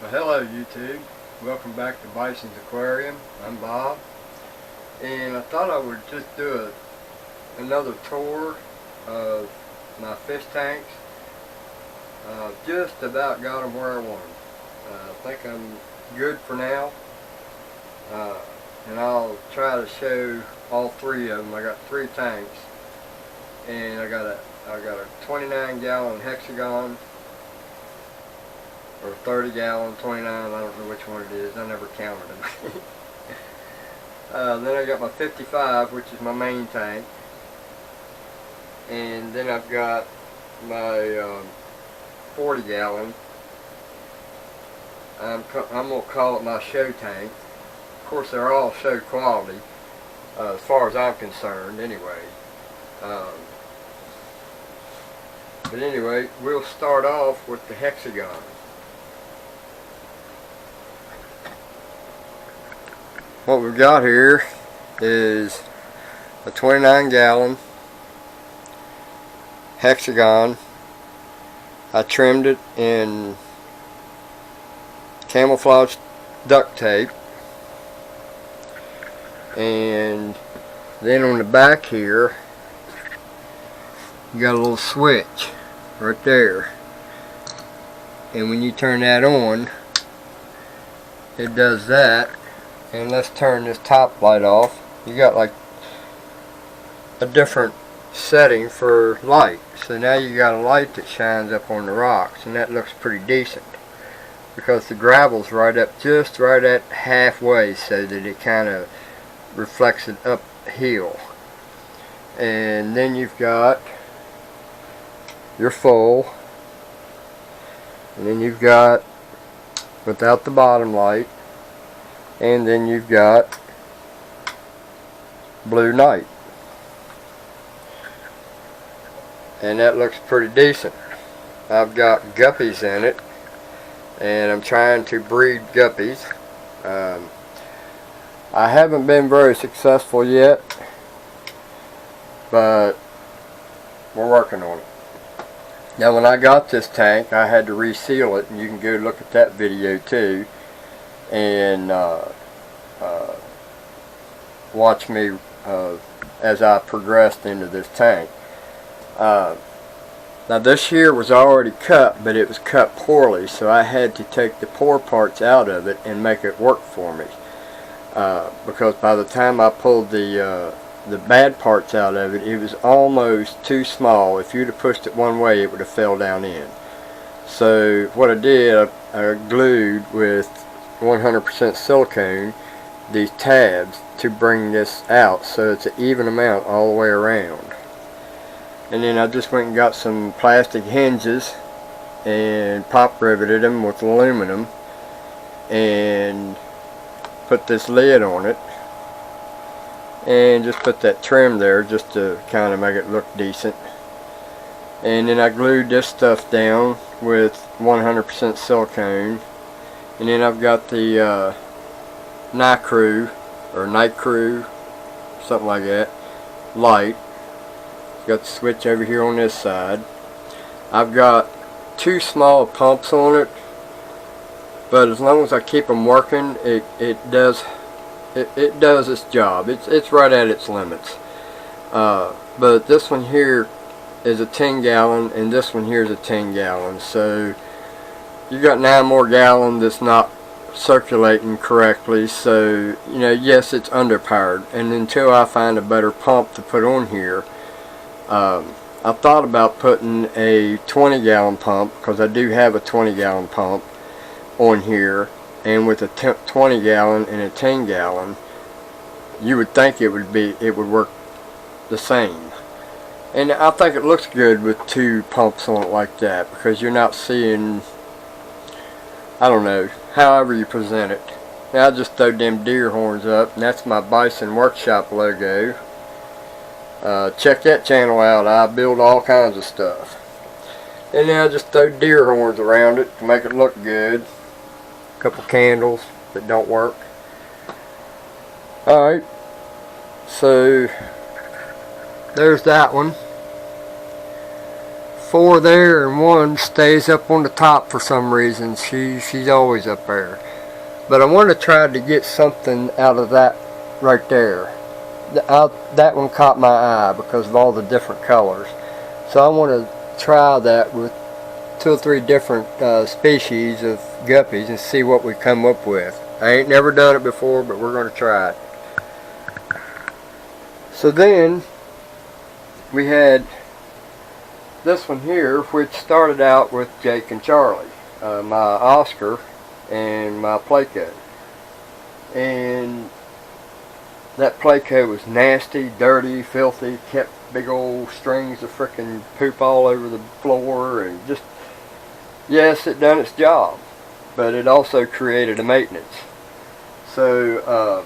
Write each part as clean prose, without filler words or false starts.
Well, hello YouTube. Welcome back to Bison's Aquarium. I'm Bob, and I thought I would just do another tour of my fish tanks. Just about got them where I want them. I think I'm good for now, and I'll try to show all three of them. I got three tanks, and I got a 29-gallon hexagon, or 30-gallon, 29, I don't know which one it is, I never counted them. Then I got my 55, which is my main tank, and then I've got my 40-gallon. I'm going to call it my show tank. Of course, they're all show quality, as far as I'm concerned, anyway. But anyway, we'll start off with the hexagon. What we've got here is a 29-gallon hexagon. I trimmed it in camouflage duct tape, and then on the back here you got a little switch right there, and when you turn that on, it does that. And let's turn this top light off. You got like a different setting for light, so now you got a light that shines up on the rocks, and that looks pretty decent because the gravel's right up, just right at halfway, so that it kind of reflects it uphill. And then you've got your full, and then you've got without the bottom light, and then you've got blue night, and that looks pretty decent. I've got guppies in it, and I'm trying to breed guppies. I haven't been very successful yet, but we're working on it. Now, when I got this tank, I had to reseal it, and you can go look at that video too, and watch me as I progressed into this tank. Now, this here was already cut, but it was cut poorly, so I had to take the poor parts out of it and make it work for me, because by the time I pulled the bad parts out of it, it was almost too small. If you'd have pushed it one way, it would have fell down in. So what I did, I glued with 100% silicone these tabs to bring this out, so it's an even amount all the way around. And then I just went and got some plastic hinges and pop riveted them with aluminum and put this lid on it, and just put that trim there just to kind of make it look decent. And then I glued this stuff down with 100% silicone. And then I've got the night crew, something like that, light. Got the switch over here on this side. I've got two small pumps on it, but as long as I keep them working, it does its job. It's right at its limits. But this one here is a 10-gallon, and this one here is a 10-gallon. So you got 9 more gallons that's not circulating correctly. So, you know, yes, it's underpowered. And until I find a better pump to put on here, I thought about putting a 20-gallon pump, because I do have a 20-gallon pump on here. And with a 20-gallon and a 10-gallon, you would think it would work the same. And I think it looks good with two pumps on it like that, because you're not seeing, I don't know, however you present it. Now I just throw them deer horns up, and that's my Bison Workshop logo. Check that channel out. I build all kinds of stuff. And then I just throw deer horns around it to make it look good. A couple candles that don't work. Alright, so there's that one. 4 there, and one stays up on the top for some reason. She's always up there. But I want to try to get something out of that right there. That one caught my eye because of all the different colors. So I want to try that with 2 or 3 different species of guppies and see what we come up with. I ain't never done it before, but we're going to try it. So then we had this one here, which started out with Jake and Charlie, my Oscar and my Playco. And that Playco was nasty, dirty, filthy, kept big old strings of frickin' poop all over the floor, and just, yes, it done its job, but it also created a maintenance. So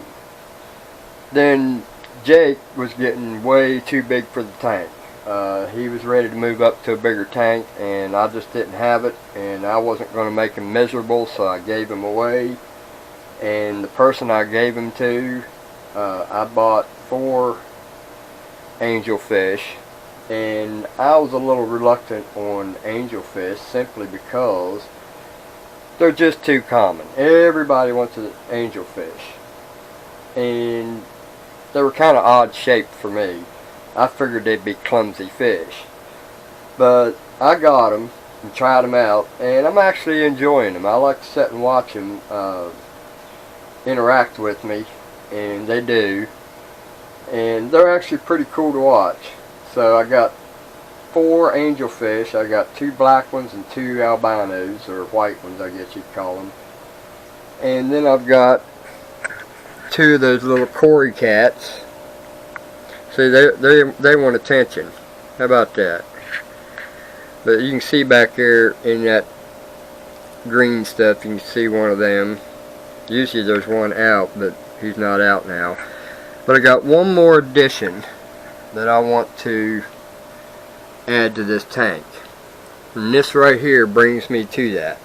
then Jake was getting way too big for the tank. He was ready to move up to a bigger tank, and I just didn't have it, and I wasn't going to make him miserable, so I gave him away. And the person I gave him to, I bought 4 angelfish, and I was a little reluctant on angelfish simply because they're just too common. Everybody wants an angelfish, and they were kind of odd shaped for me. I figured they'd be clumsy fish, but I got them and tried them out, and I'm actually enjoying them. I like to sit and watch them interact with me, and they do, and they're actually pretty cool to watch. So I got 4 angelfish. I got 2 black ones and 2 albinos, or white ones I guess you'd call them, and then I've got 2 of those little Cory cats. See, they want attention. How about that? But you can see back there in that green stuff, you can see one of them. Usually there's one out, but he's not out now. But I got one more addition that I want to add to this tank. And this right here brings me to that.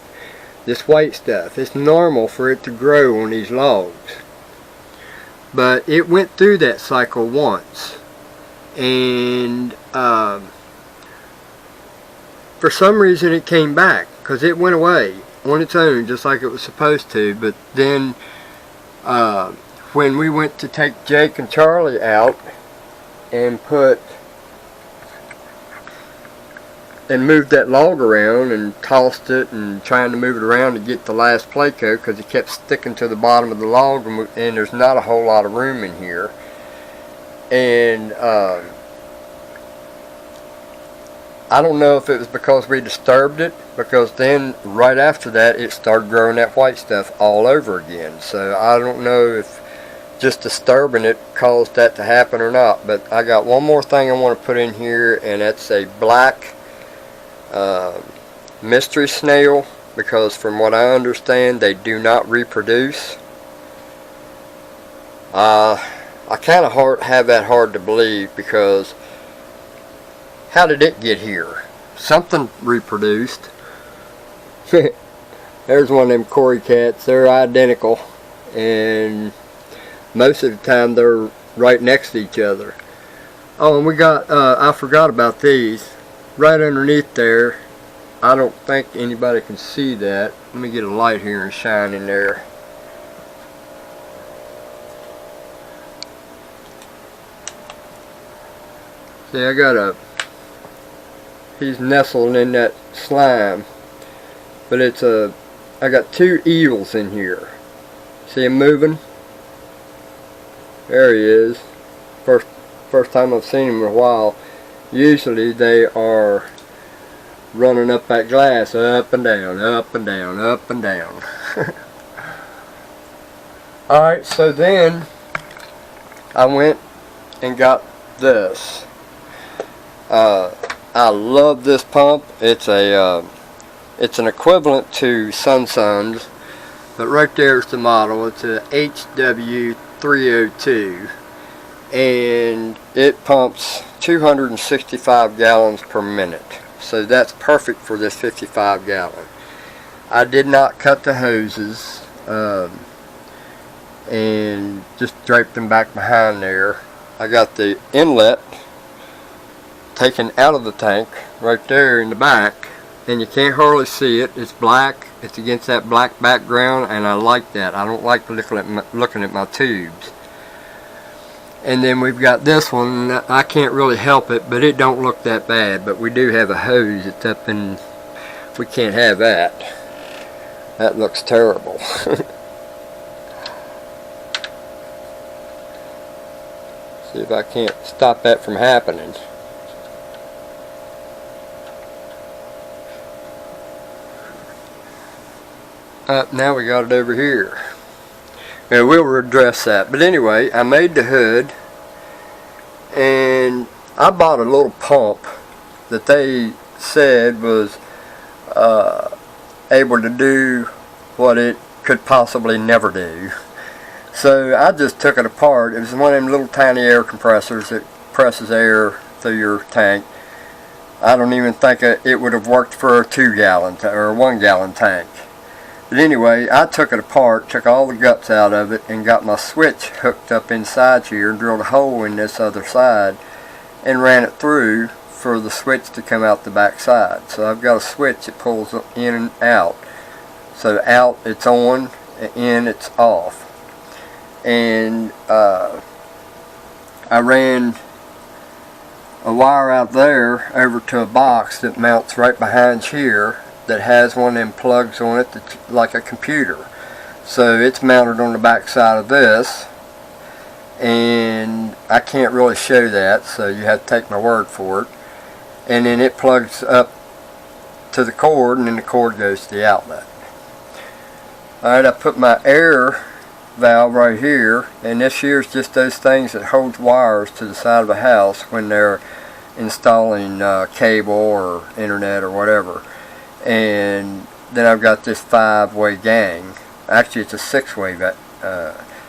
This white stuff, it's normal for it to grow on these logs. But it went through that cycle once. And for some reason it came back, because it went away on its own just like it was supposed to. But then when we went to take Jake and Charlie out and moved that log around and tossed it and trying to move it around to get the last Playco, because it kept sticking to the bottom of the log, and there's not a whole lot of room in here. And I don't know if it was because we disturbed it, because then right after that it started growing that white stuff all over again. So I don't know if just disturbing it caused that to happen or not. But I got one more thing I want to put in here, and that's a black mystery snail, because from what I understand they do not reproduce. I kind of have that hard to believe, because how did it get here? Something reproduced. There's one of them Cory cats. They're identical, and most of the time they're right next to each other. Oh, and we got, I forgot about these. Right underneath there, I don't think anybody can see that. Let me get a light here and shine in there. See, I got he's nestled in that slime, but I got 2 eels in here. See him moving? There he is. First time I've seen him in a while. Usually they are running up that glass, up and down, up and down, up and down. Alright, so then I went and got this. I love this pump. It's an equivalent to Sun's, but right there's the model. It's a HW302, and it pumps 265 gallons per minute. So that's perfect for this 55 gallon. I did not cut the hoses and just draped them back behind there. I got the inlet taken out of the tank right there in the back, and you can't hardly see it. It's black. It's against that black background, and I like that. I don't like looking at my tubes. And then we've got this one. I can't really help it, but it don't look that bad. But we do have a hose. It's up in. We can't have that. That looks terrible. See if I can't stop that from happening. Now we got it over here. And we'll address that. But anyway, I made the hood, and I bought a little pump that they said was able to do what it could possibly never do. So I just took it apart. It was one of them little tiny air compressors that presses air through your tank. I don't even think it would have worked for a 2-gallon or a 1-gallon tank. But anyway, I took it apart, took all the guts out of it, and got my switch hooked up inside here, and drilled a hole in this other side, and ran it through for the switch to come out the back side. So I've got a switch that pulls in and out. So out it's on, in it's off. And I ran a wire out there over to a box that mounts right behind here, that has one of them plugs on it that's like a computer. So it's mounted on the back side of this, and I can't really show that, so you have to take my word for it. And then it plugs up to the cord, and then the cord goes to the outlet. Alright, I put my air valve right here, and this here is just those things that holds wires to the side of a house when they're installing cable or internet or whatever. And then I've got this 5-way gang. Actually, it's a 6-way.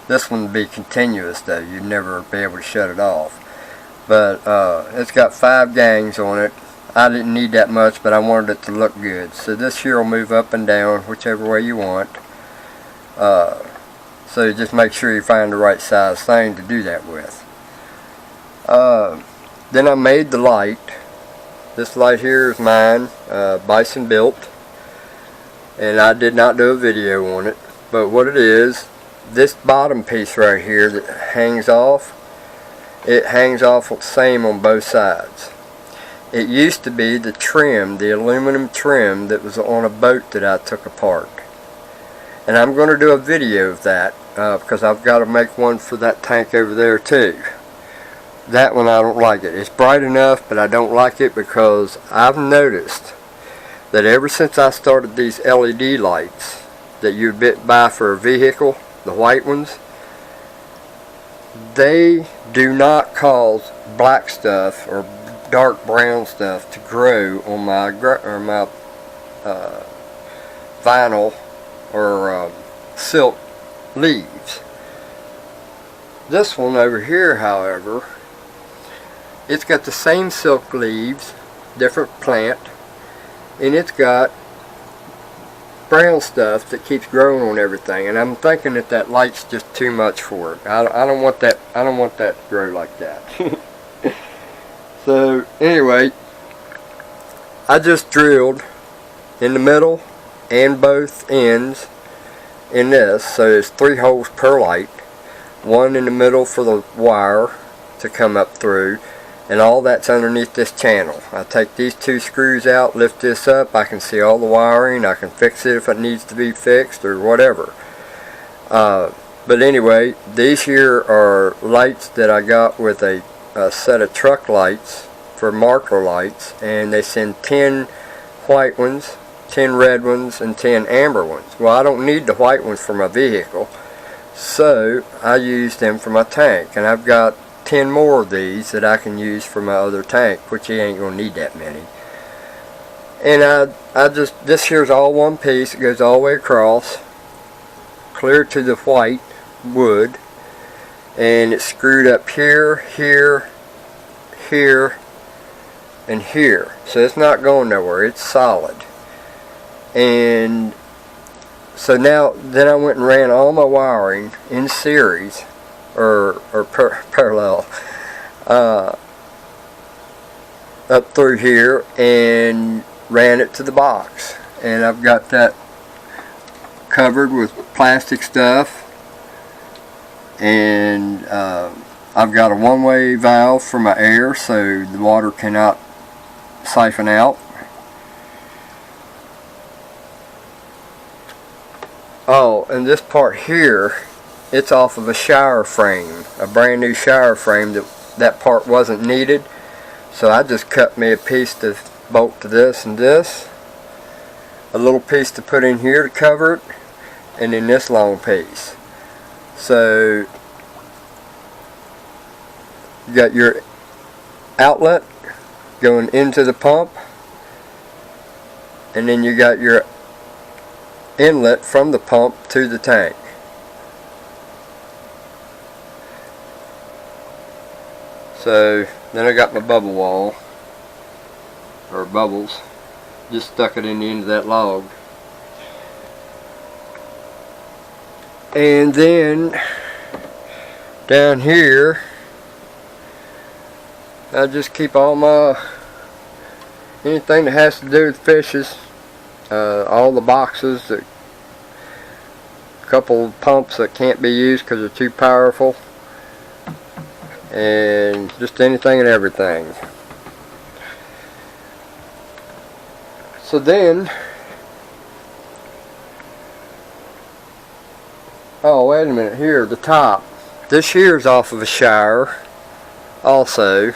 This one would be continuous though. You'd never be able to shut it off. But it's got 5 gangs on it. I didn't need that much, but I wanted it to look good. So this here will move up and down whichever way you want. So just make sure you find the right size thing to do that with. Then I made the light. This light here is mine, Bison built, and I did not do a video on it. But what it is, this bottom piece right here that hangs off, it hangs off the same on both sides. It used to be the trim, the aluminum trim that was on a boat that I took apart. And I'm going to do a video of that because I've got to make one for that tank over there too. That one I don't like it. It's bright enough, but I don't like it because I've noticed that ever since I started these LED lights that you'd buy for a vehicle, the white ones, they do not cause black stuff or dark brown stuff to grow on my vinyl or silk leaves. This one over here, however, it's got the same silk leaves, different plant, and it's got brown stuff that keeps growing on everything. And I'm thinking that that light's just too much for it. I don't want that. I don't want that to grow like that. So anyway, I just drilled in the middle and both ends in this. So there's 3 holes per light. One in the middle for the wire to come up through, and all that's underneath this channel. I take these 2 screws out, lift this up, I can see all the wiring, I can fix it if it needs to be fixed or whatever. But anyway, these here are lights that I got with a set of truck lights for marker lights, and they send 10 white ones, 10 red ones, and 10 amber ones. Well, I don't need the white ones for my vehicle, so I use them for my tank, and I've got 10 more of these that I can use for my other tank, which you ain't gonna need that many. And I just, this here's all one piece. It goes all the way across, clear to the white wood, and it's screwed up here, here, here, and here. So it's not going nowhere. It's solid. And so now, then I went and ran all my wiring in series, or parallel, up through here and ran it to the box. And I've got that covered with plastic stuff, and I've got a one-way valve for my air so the water cannot siphon out. Oh, and this part here, it's off of a shower frame, a brand new shower frame. That part wasn't needed, so I just cut me a piece to bolt to this and this, a little piece to put in here to cover it, and then this long piece. So you got your outlet going into the pump, and then you got your inlet from the pump to the tank. So then I got my bubble wall, or bubbles, just stuck it in the end of that log. And then down here I just keep all my anything that has to do with fishes, all the boxes, a couple of pumps that can't be used because they're too powerful, and just anything and everything. So then, oh wait a minute, here the top, this here's off of a shower also,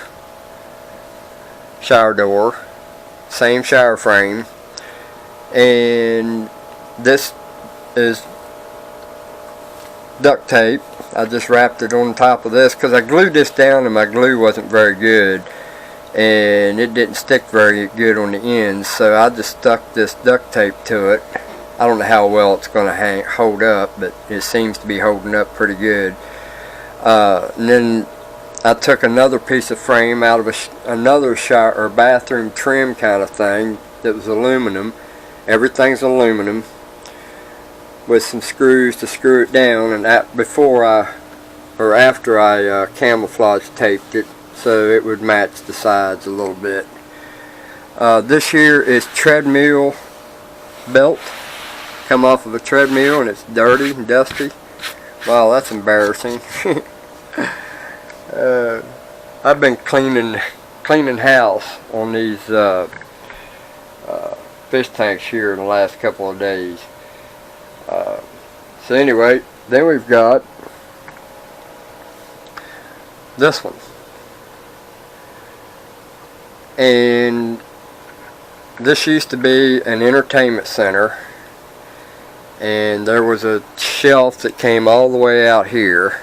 shower door, same shower frame, and this is duct tape. I just wrapped it on top of this because I glued this down and my glue wasn't very good and it didn't stick very good on the ends, so I just stuck this duct tape to it. I don't know how well it's going to hold up, but it seems to be holding up pretty good. And then I took another piece of frame out of another shower or bathroom trim kind of thing that was aluminum. Everything's aluminum, with some screws to screw it down, and after I camouflage taped it so it would match the sides a little bit. This here is treadmill belt, come off of a treadmill, and it's dirty and dusty. Wow, that's embarrassing. I've been cleaning house on these fish tanks here in the last couple of days. So anyway, then we've got this one, and this used to be an entertainment center, and there was a shelf that came all the way out here,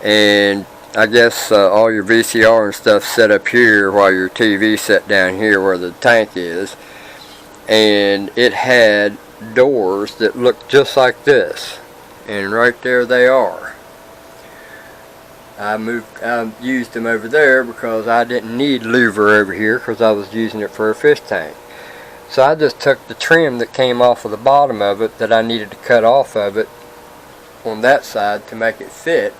and I guess all your VCR and stuff set up here while your TV set down here where the tank is, and it had doors that looked just like this, and right there they are. I used them over there because I didn't need louver over here because I was using it for a fish tank. So I just took the trim that came off of the bottom of it that I needed to cut off of it on that side to make it fit.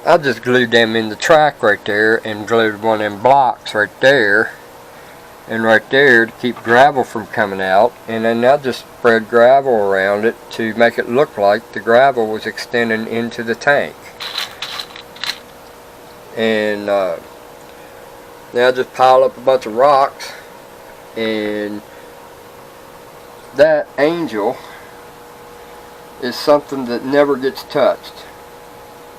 I just glued them in the track right there and glued one of them blocks right there and right there to keep gravel from coming out, and then I just spread gravel around it to make it look like the gravel was extending into the tank. And now I just piled up a bunch of rocks, and that angel is something that never gets touched.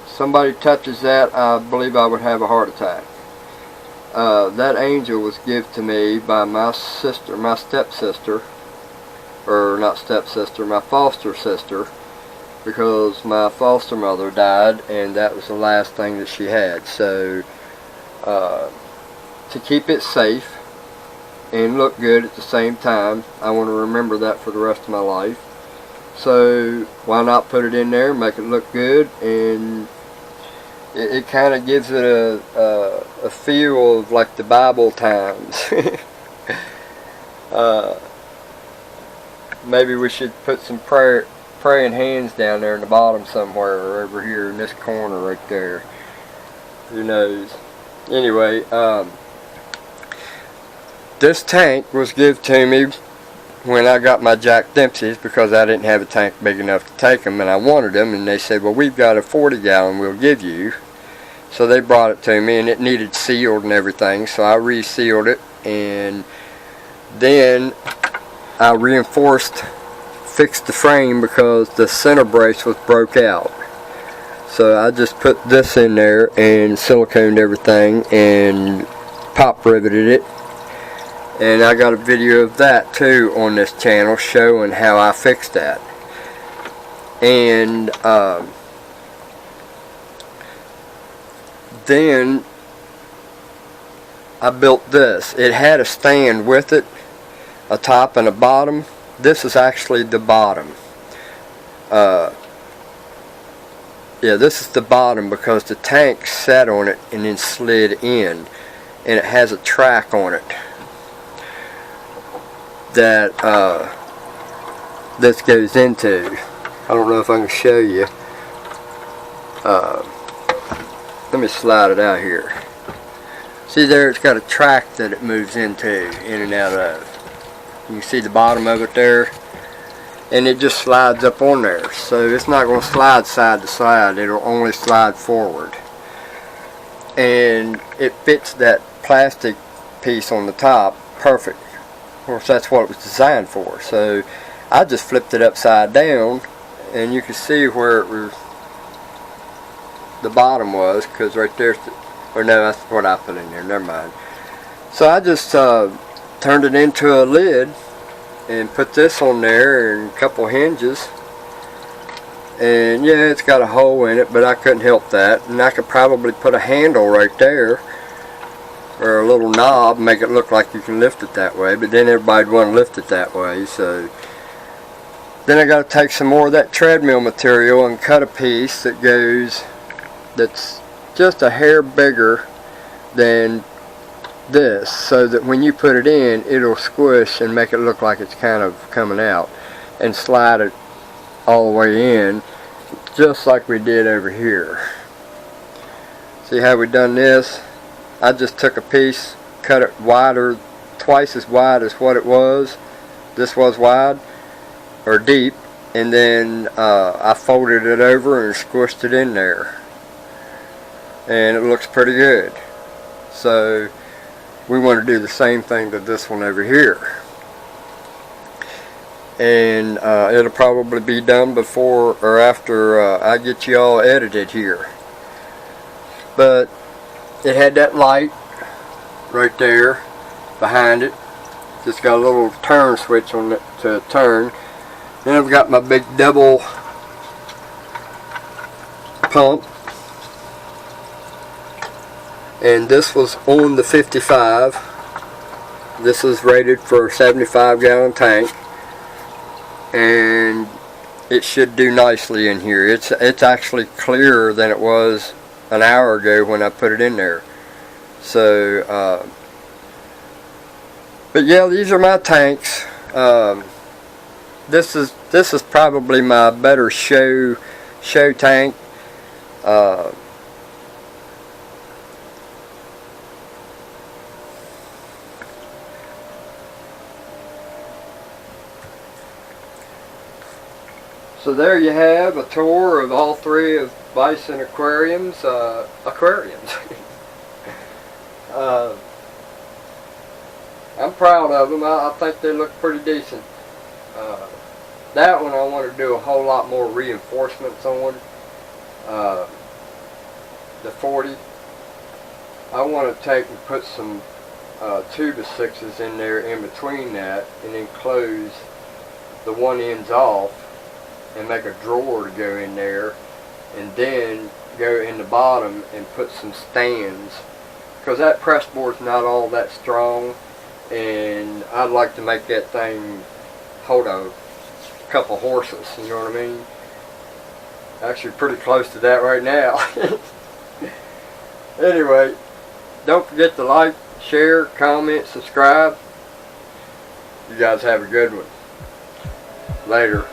Somebody touches that, I believe I would have a heart attack. That angel was given to me by my sister, my stepsister, or not stepsister, my foster sister, because my foster mother died and that was the last thing that she had. So to keep it safe and look good at the same time, I want to remember that for the rest of my life. So why not put it in there, make it look good, and it kind of gives it a feel of like the Bible times. Maybe we should put some praying hands down there in the bottom somewhere, or over here in this corner right there. Who knows? Anyway, this tank was given to me when I got my Jack Dempsey's, because I didn't have a tank big enough to take them, and I wanted them, and they said, well, we've got a 40-gallon we'll give you. So they brought it to me, and it needed sealed and everything, so I resealed it, and then I fixed the frame because the center brace was broke out. So I just put this in there and siliconed everything and pop riveted it. And I got a video of that too on this channel showing how I fixed that. And then I built this. It had a stand with it, a top and a bottom. This is actually the bottom. Yeah, this is the bottom because the tank sat on it and then slid in, and it has a track on it that this goes into. I don't know if I can show you. Let me slide it out here. See there, it's got a track that it moves into, in and out of. You can see the bottom of it there, and it just slides up on there. So it's not going to slide side to side, it'll only slide forward. And it fits that plastic piece on the top perfect. Of course, that's what it was designed for. So I just flipped it upside down, and you can see where it was, the bottom was, because right there's or no, that's what I put in there, never mind. So I just turned it into a lid and put this on there and a couple hinges, and yeah, it's got a hole in it, but I couldn't help that. And I could probably put a handle right there, or a little knob, make it look like you can lift it that way, but then everybody'd want to lift it that way. So then I got to take some more of that treadmill material and cut a piece that goes, that's just a hair bigger than this, so that when you put it in, it'll squish and make it look like it's kind of coming out, and slide it all the way in, just like we did over here. See how we done this? I just took a piece, cut it wider, twice as wide as what it was. This was wide, or deep, and then I folded it over and squished it in there. And it looks pretty good. So we want to do the same thing to this one over here. And it'll probably be done before or after I get you all edited here. But it had that light right there behind it. Just got a little turn switch on it to turn. Then I've got my big double pump, and this was on the 55. This is rated for a 75-gallon tank, and it should do nicely in here. It's actually clearer than it was an hour ago when I put it in there. So but yeah, these are my tanks. This is probably my better show tank. So there you have a tour of all three of Bison aquariums. I'm proud of them. I think they look pretty decent. That one I want to do a whole lot more reinforcements on. The 40. I want to take and put some 2x6s in there in between that, and then close the one ends off and make a drawer to go in there, and then go in the bottom and put some stands, because that press board's not all that strong, and I'd like to make that thing hold a couple horses, you know what I mean? Actually pretty close to that right now. Anyway, don't forget to like, share, comment, subscribe. You guys have a good one. Later.